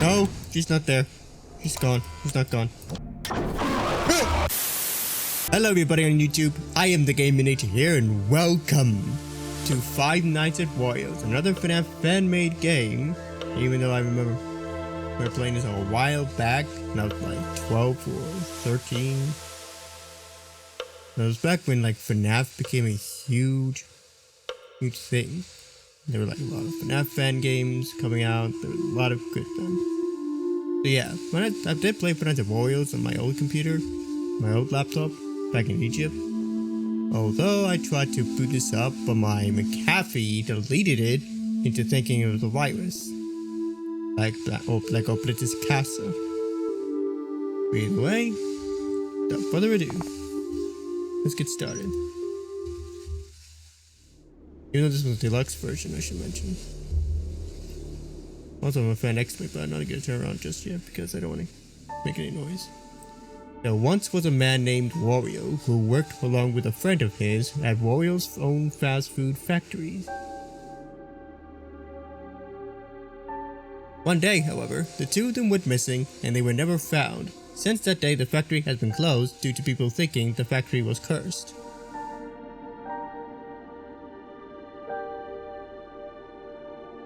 No, she's not there. She's gone. She's not gone. Hello everybody on YouTube, I am the Game Nature here and welcome to Five Nights at Wario's, another FNAF fan-made game, even though I remember we were playing this a while back, and I was like 12 or 13. That was back when like FNAF became a huge thing. There were like a lot of FNAF fan games coming out, there was a lot of good ones. So yeah, when I did play Five Nights at Wario's on my old computer, my old laptop, back in Egypt. Although I tried to boot this up, but my McAfee deleted it into thinking it was a virus. Like Oblitus Casa. Either way, without further ado, let's get started. Even though this was the deluxe version, I should mention. Also, I'm a fan expert, but I'm not going to turn around just yet because I don't want to make any noise. There once was a man named Wario who worked along with a friend of his at Wario's own fast food factories. One day, however, the two of them went missing and they were never found. Since that day, the factory has been closed due to people thinking the factory was cursed.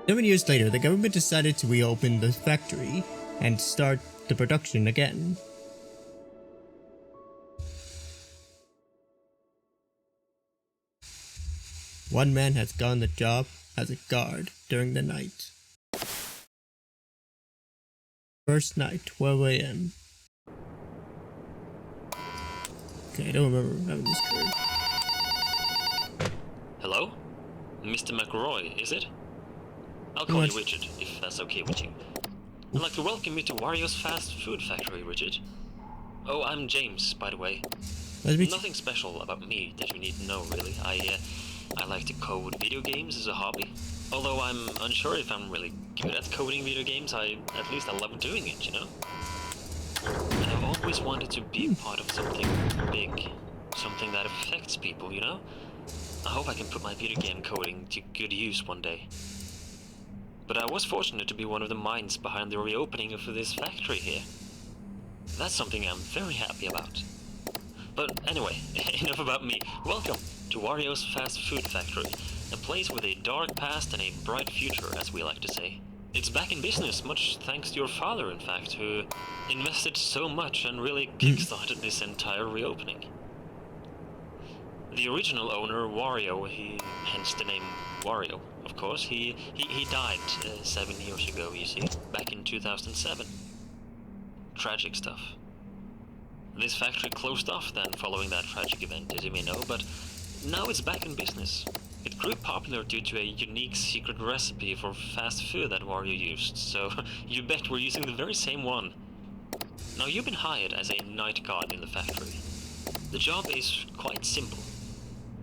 Seven years later, the government decided to reopen the factory and start the production again. One man has gotten the job as a guard during the night. First night, 12 a.m. Okay, I don't remember having this card. Hello? Mr. McRoy, is it? I'll call you Richard, if that's okay with you. I'd like to welcome you to Wario's fast food factory, Richard. Oh, I'm James, by the way. Nothing special about me that you need to know, really. I like to code video games as a hobby. Although I'm unsure if I'm really good at coding video games, at least I love doing it, you know? And I've always wanted to be part of something big. Something that affects people, you know? I hope I can put my video game coding to good use one day. But I was fortunate to be one of the minds behind the reopening of this factory here. That's something I'm very happy about. But anyway, enough about me. Welcome to Wario's Fast Food Factory, a place with a dark past and a bright future, as we like to say. It's back in business, much thanks to your father, in fact, who invested so much and really kickstarted this entire reopening. The original owner, Wario, hence the name Wario, of course, he died 7 years ago, you see, back in 2007. Tragic stuff. This factory closed off then following that tragic event, as you may know, but now it's back in business. It grew popular due to a unique secret recipe for fast food that Wario used, so you bet we're using the very same one. Now you've been hired as a night guard in the factory. The job is quite simple.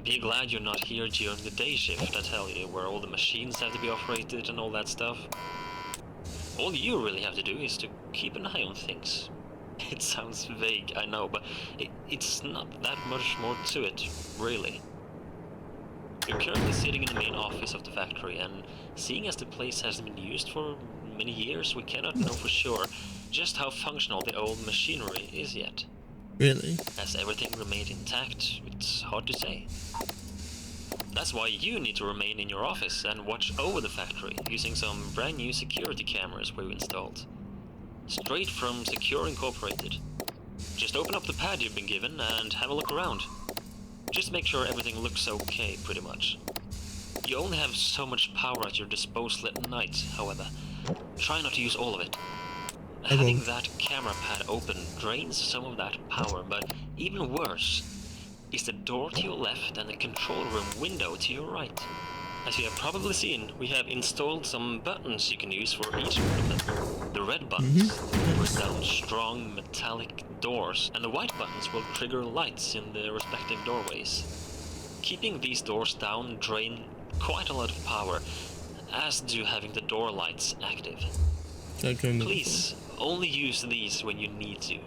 Be glad you're not here during the day shift, I tell you, where all the machines have to be operated and all that stuff. All you really have to do is to keep an eye on things. It sounds vague, I know, but it's not that much more to it, really. You're currently sitting in the main office of the factory, and seeing as the place hasn't been used for many years, we cannot know for sure just how functional the old machinery is yet. Really? Has everything remained intact? It's hard to say. That's why you need to remain in your office and watch over the factory, using some brand new security cameras we've installed. Straight from Secure Incorporated. Just open up the pad you've been given and have a look around. Just make sure everything looks okay, pretty much. You only have so much power at your disposal at night, however. Try not to use all of it. Having that camera pad open drains some of that power, but even worse is the door to your left and the control room window to your right. As you have probably seen, we have installed some buttons you can use for each one of them. The red buttons push down strong metallic doors, and the white buttons will trigger lights in the respective doorways. Keeping these doors down drain quite a lot of power, as do having the door lights active. Please, only use these when you need to.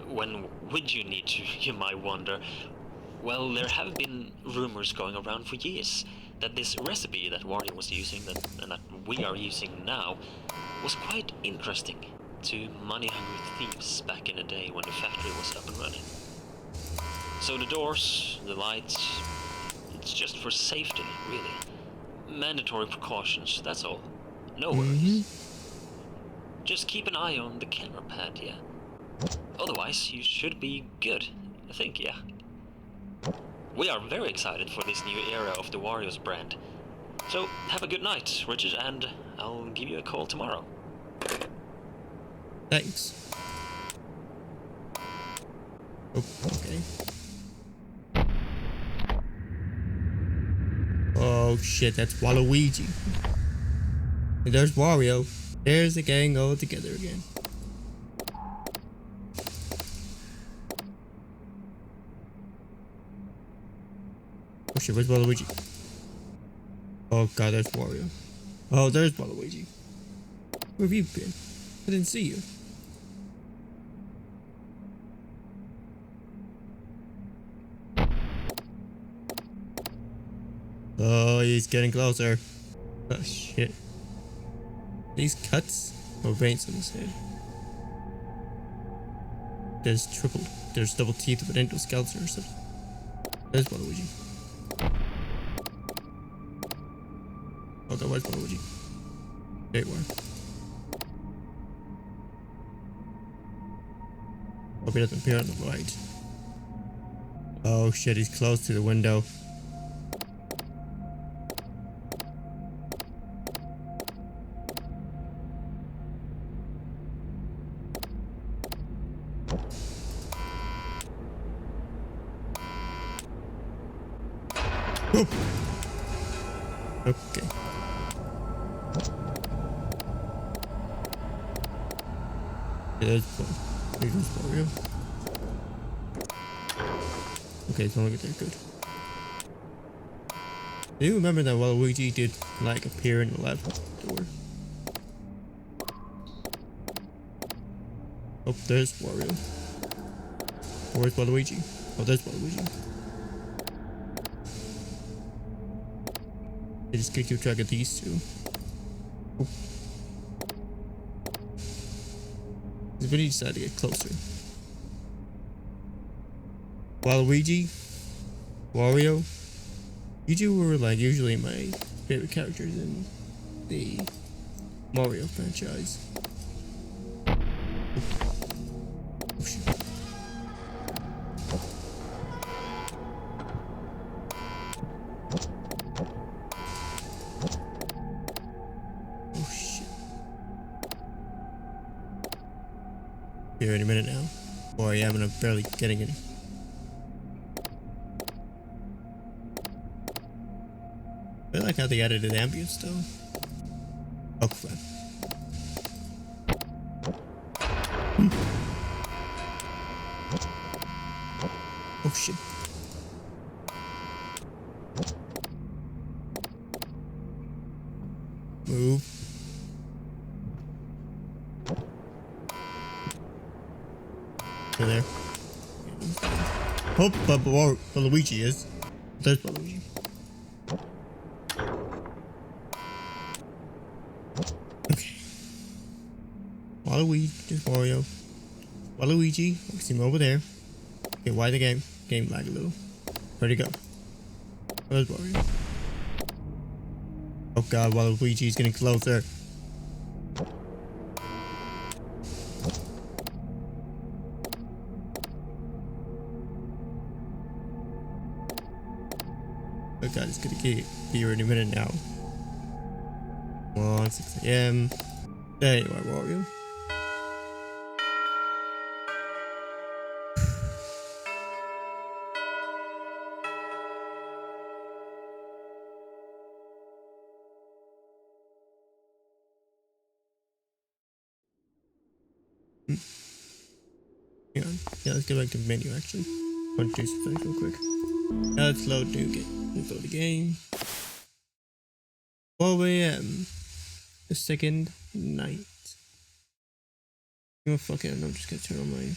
When would you need to, you might wonder? Well, there have been rumors going around for years that this recipe that Wario was using and that we are using now was quite interesting to money-hungry thieves back in the day when the factory was up and running. So the doors, the lights, it's just for safety, really. Mandatory precautions, that's all. No worries. Just keep an eye on the camera pad, yeah. Otherwise, you should be good, I think, yeah. We are very excited for this new era of the Wario's brand. So, have a good night, Richard, and I'll give you a call tomorrow. Thanks. Oh, okay. Oh shit, that's Waluigi. And there's Wario. There's the gang all together again. Oh shit, where's Waluigi? Oh god, there's Wario. Oh, there's Waluigi. Where have you been? I didn't see you. Oh, he's getting closer. Oh shit. These cuts or veins on his head. There's double teeth of an endoskeleton or something. There's Waluigi. Oh god, where's Waluigi? There you are. Hope he doesn't appear on the right. Oh shit, he's close to the window. Oh. Okay. Yeah, there's Wario. Okay, it's not looking that good. Do you remember that Waluigi did like appear in the left door? Oh, there's Wario. Where's Waluigi? Oh, there's Waluigi. I just gotta keep track of these two. Oh. He's really decided to get closer. Waluigi, Wario, you two were like usually my favorite characters in the Mario franchise. Oh shit. Oh shit. Here in a minute now. Or I am, and I'm barely getting any. I like how they added an ambience though. Oh crap. Oh shit. Move. Over there. Oh, but Luigi is. There's Luigi. Okay. Waluigi, just Wario. Waluigi, I see him over there. Okay, why the game? Game lag a little. Where'd he go? Where's Wario? Oh god, Waluigi's getting closer. Oh god, it's gonna get here in a minute now. Come on, 6 AM. There you are, Wario. Hang on. Yeah, let's go back to the menu actually. I want to do some things real quick. Now let's load new game. Let's load the game. 12 AM. The second night. You know, fuck it, I'm just gonna turn on my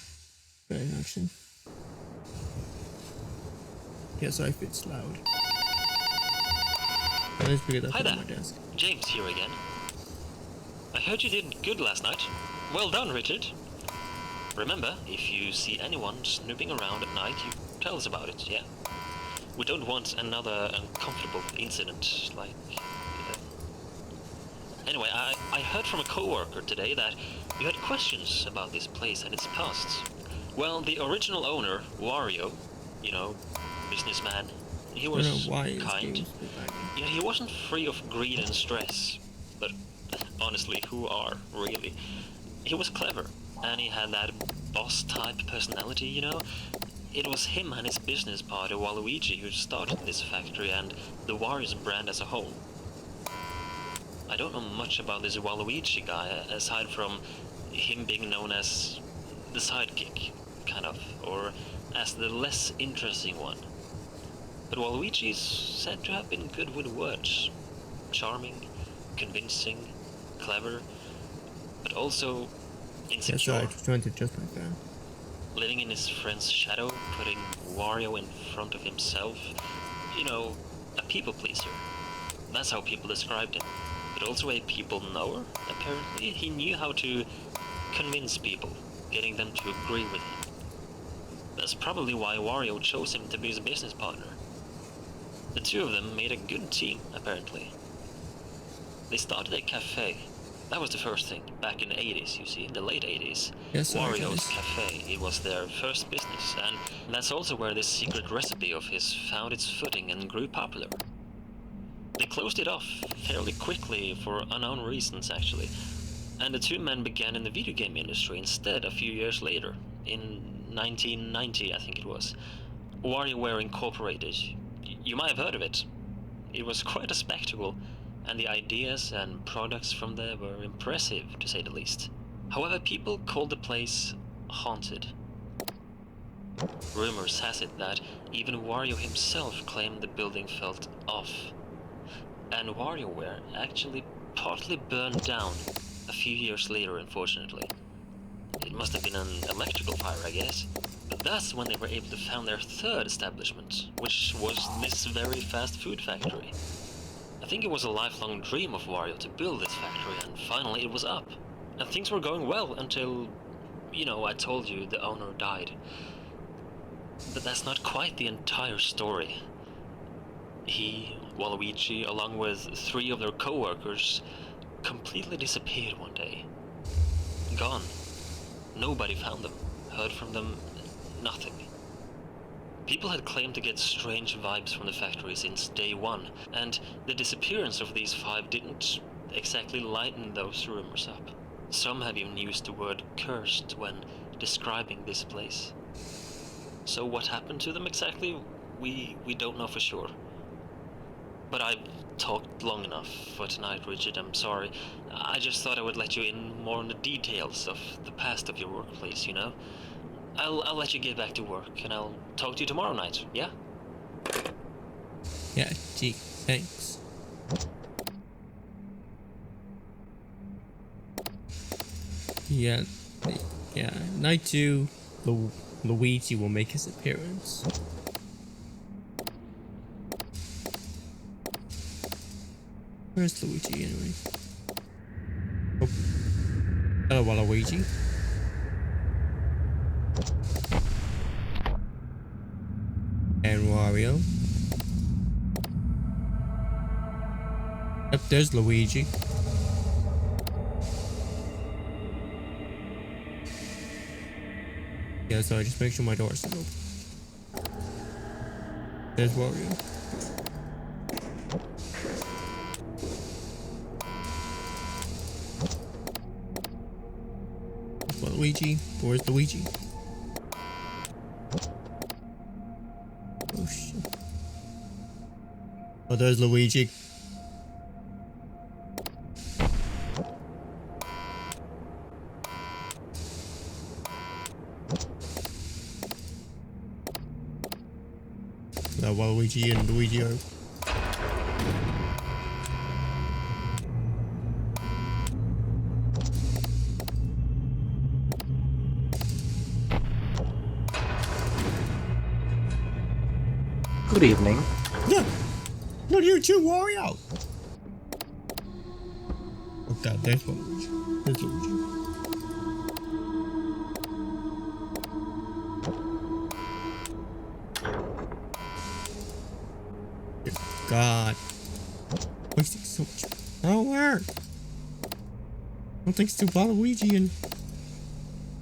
red action. Yeah, sorry if it's loud. Let's figure that Hi out there. on my desk. James here again. I heard you did good last night. Well done, Richard. Remember, if you see anyone snooping around at night, you tell us about it, yeah? We don't want another uncomfortable incident, like... Anyway, I heard from a co-worker today that you had questions about this place and its past. Well, the original owner, Wario, you know, businessman, he was kind, yet he wasn't free of greed and stress. But honestly, who are, really? He was clever, and he had that boss-type personality, you know? It was him and his business partner, Waluigi, who started this factory and the Wario's brand as a whole. I don't know much about this Waluigi guy, aside from him being known as the sidekick, kind of, or as the less interesting one. But Waluigi is said to have been good with words. Charming, convincing, clever, but also insecure. That's right, just like that. Living in his friend's shadow, putting Wario in front of himself. You know, a people pleaser. That's how people described him. But also a people knower, apparently. He knew how to convince people, getting them to agree with him. That's probably why Wario chose him to be his business partner. The two of them made a good team, apparently. They started a cafe. That was the first thing, back in the 80s, you see, in the late 80s. Yes, Wario's Cafe, it was their first business, and that's also where this secret recipe of his found its footing and grew popular. They closed it off fairly quickly for unknown reasons, actually, and the two men began in the video game industry instead a few years later, in 1990, I think it was. WarioWare Incorporated. You might have heard of it. It was quite a spectacle, and the ideas and products from there were impressive, to say the least. However, people called the place haunted. Rumors has it that even Wario himself claimed the building felt off. And WarioWare actually partly burned down a few years later, unfortunately. It must have been an electrical fire, I guess. But that's when they were able to found their third establishment, which was this very fast food factory. I think it was a lifelong dream of Wario to build this factory, and finally it was up. And things were going well until, you know, I told you the owner died. But that's not quite the entire story. He, Waluigi, along with 3 of their co-workers, completely disappeared one day. Gone. Nobody found them, heard from them, nothing. People had claimed to get strange vibes from the factory since day one, and the disappearance of these 5 didn't exactly lighten those rumors up. Some have even used the word cursed when describing this place. So what happened to them exactly, we don't know for sure. But I've talked long enough for tonight, Richard, I'm sorry. I just thought I would let you in more on the details of the past of your workplace, you know? I'll let you get back to work, and I'll talk to you tomorrow night, yeah? Yeah, gee, thanks. Yeah, night 2, Luigi will make his appearance. Where's Luigi anyway? Oh. Hello, Waluigi. And Wario. Yep, there's Luigi. Yeah, sorry, just make sure my door's still open. There's Wario. Luigi, where's Luigi? Oh shit. Oh, there's Luigi. Waluigi and Luigi are... Good evening. Yeah, not here too, Wario. god, there's one Luigi. There's Luigi. Dear god. Wasting so much power. No thanks to Waluigi and...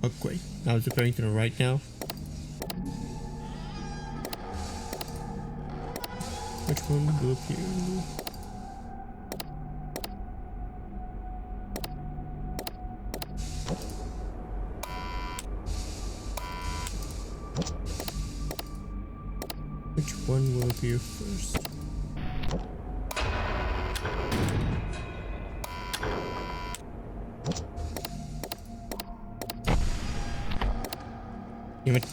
Oh great, I was preparing to the right now. Which one will appear? Which one will appear first? Damn it.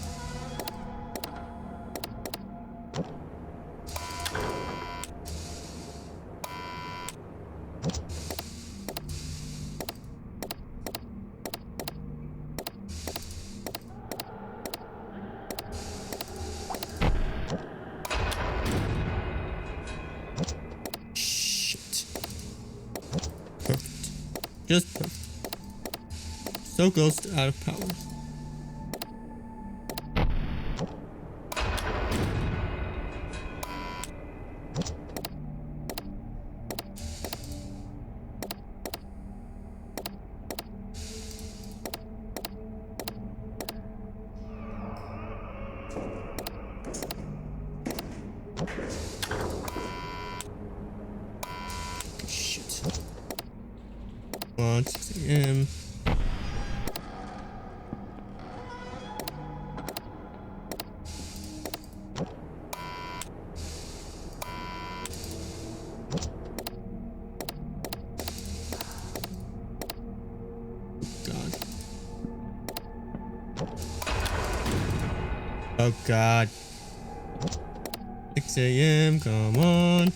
Just perfect. So close to out of power. Shit. 6 a.m. Oh god. 6 a.m. Come on.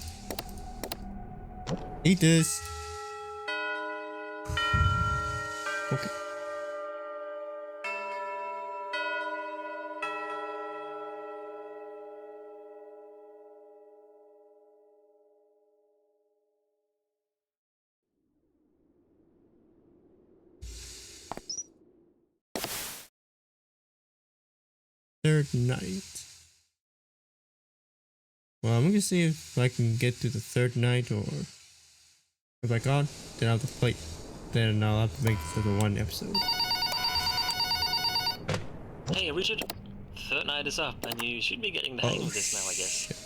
Eat this. Okay. Third night. Well, I'm gonna see if I can get to the third night, or if I can't, then I'll have to play. Then I'll have to make this for the one episode. Hey, Richard. Third night is up, and you should be getting the hang of this now, I guess. Shit.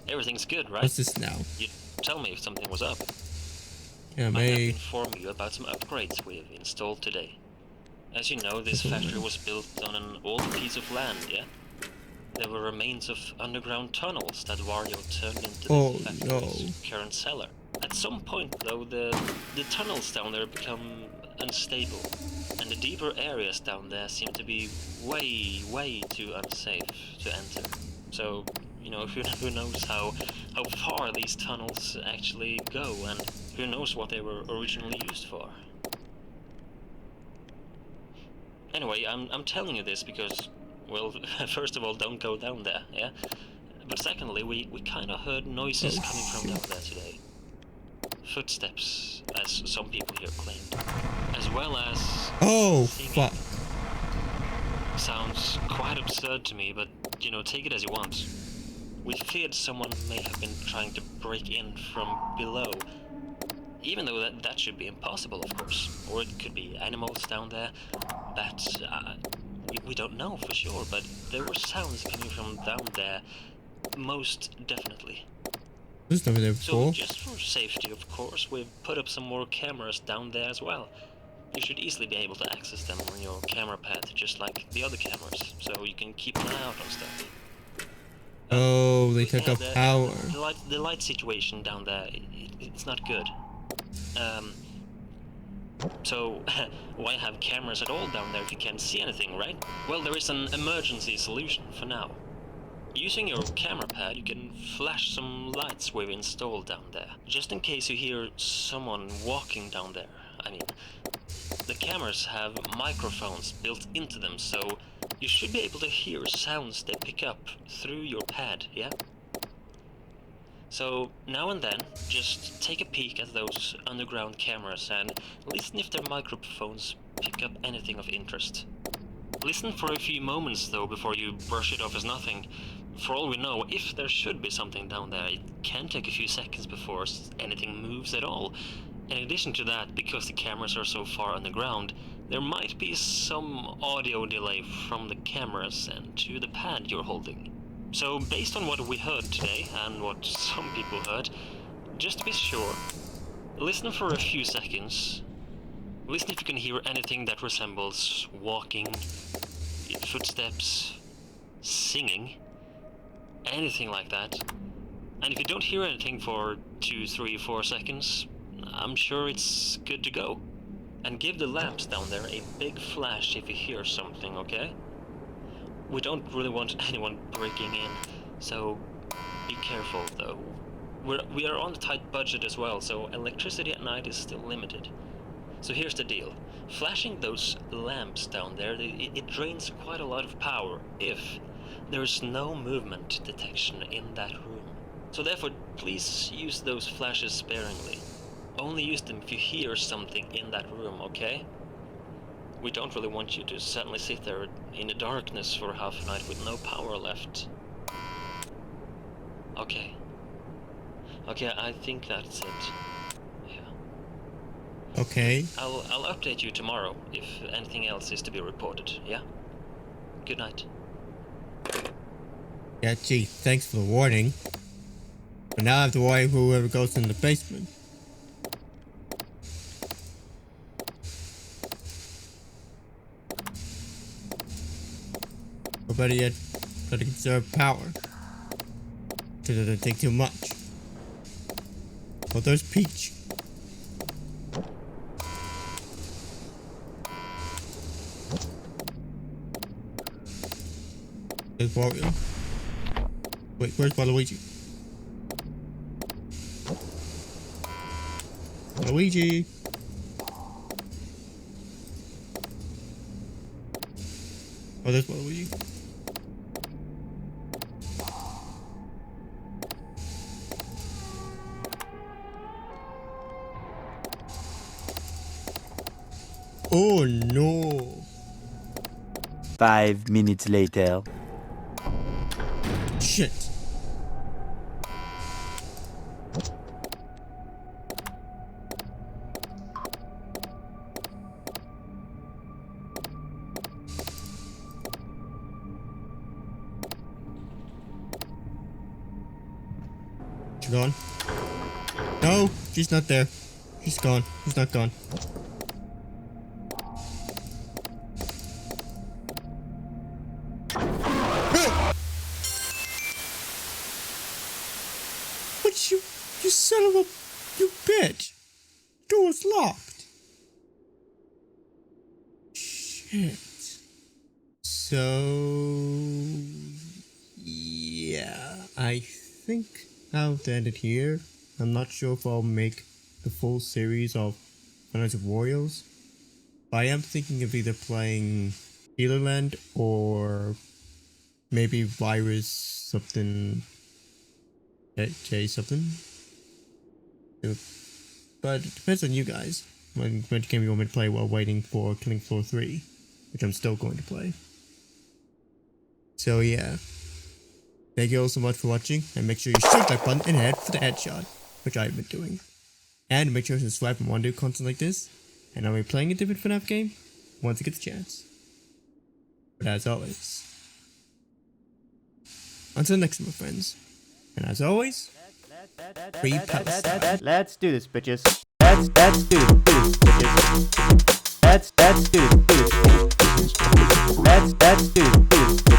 Everything's good, right? What's this now? You'd tell me if something was up. Yeah, I have to inform you about some upgrades we've installed today. As you know, this factory was built on an old piece of land, yeah? There were remains of underground tunnels that Wario turned into the factory's current cellar. At some point, though, the tunnels down there become unstable, and the deeper areas down there seem to be way too unsafe to enter. So, you know, who knows how far these tunnels actually go, and who knows what they were originally used for. Anyway, I'm telling you this because, well, first of all, don't go down there, yeah? But secondly, we kinda heard noises coming from down there today. Footsteps, as some people here claimed. As well as... Oh, singing. fuck. Sounds quite absurd to me, but, you know, take it as you want. We feared someone may have been trying to break in from below. Even though that should be impossible, of course. Or it could be animals down there. Bats, we don't know for sure, but there were sounds coming from down there. Most definitely. There's never there before. So, just for safety, of course, we've put up some more cameras down there as well. You should easily be able to access them on your camera pad, just like the other cameras, so you can keep an eye out on stuff. Oh, they took up power. The light situation down there, it's not good. So, why have cameras at all down there if you can't see anything, right? Well, there is an emergency solution for now. Using your camera pad, you can flash some lights we've installed down there, just in case you hear someone walking down there. I mean, the cameras have microphones built into them, so you should be able to hear sounds they pick up through your pad, yeah? So now and then, just take a peek at those underground cameras and listen if their microphones pick up anything of interest. Listen for a few moments though before you brush it off as nothing. For all we know, if there should be something down there, it can take a few seconds before anything moves at all. In addition to that, because the cameras are so far underground, there might be some audio delay from the cameras and to the pad you're holding. So based on what we heard today, and what some people heard, just to be sure, listen for a few seconds. Listen if you can hear anything that resembles walking, footsteps, singing, anything like that. And if you don't hear anything for 2, 3, 4 seconds, I'm sure it's good to go. And give the lamps down there a big flash if you hear something, okay? We don't really want anyone breaking in, so be careful though. We are on a tight budget as well, so electricity at night is still limited. So here's the deal. Flashing those lamps down there, it drains quite a lot of power if there's no movement detection in that room. So therefore, please use those flashes sparingly. Only use them if you hear something in that room, okay? We don't really want you to suddenly sit there in the darkness for half a night with no power left. Okay. Okay, I think that's it. Yeah. Okay. I'll update you tomorrow if anything else is to be reported, yeah? Good night. Yeah, gee, thanks for the warning. But now I have to worry whoever goes in the basement. Or better yet, try to conserve power. So that it doesn't take too much. Oh, there's Peach. There's Wario. Wait, where's Waluigi? Waluigi! Oh, there's Waluigi. Oh no! 5 minutes later. Shit! She gone? No, she's not there. She's gone. She's not gone. What you son of a, you bitch! Door's locked. Shit. So yeah, I think I'll have to end it here. I'm not sure if I'll make the full series of Final of Warriors, but I am thinking of either playing Healerland or maybe Virus something, J something. But it depends on you guys. Which game you want me to play while waiting for Killing Floor 3, which I'm still going to play. So yeah. Thank you all so much for watching, and make sure you shoot that button and head for the headshot, which I've been doing. And make sure to subscribe and want to do content like this, and I'll be playing a different FNAF game once it gets a chance. But as always, until next time, my friends, and as always, free Palestine. Let's do this, bitches. Let's do this, bitches. Let's do this, bitches. Let's do this, bitches.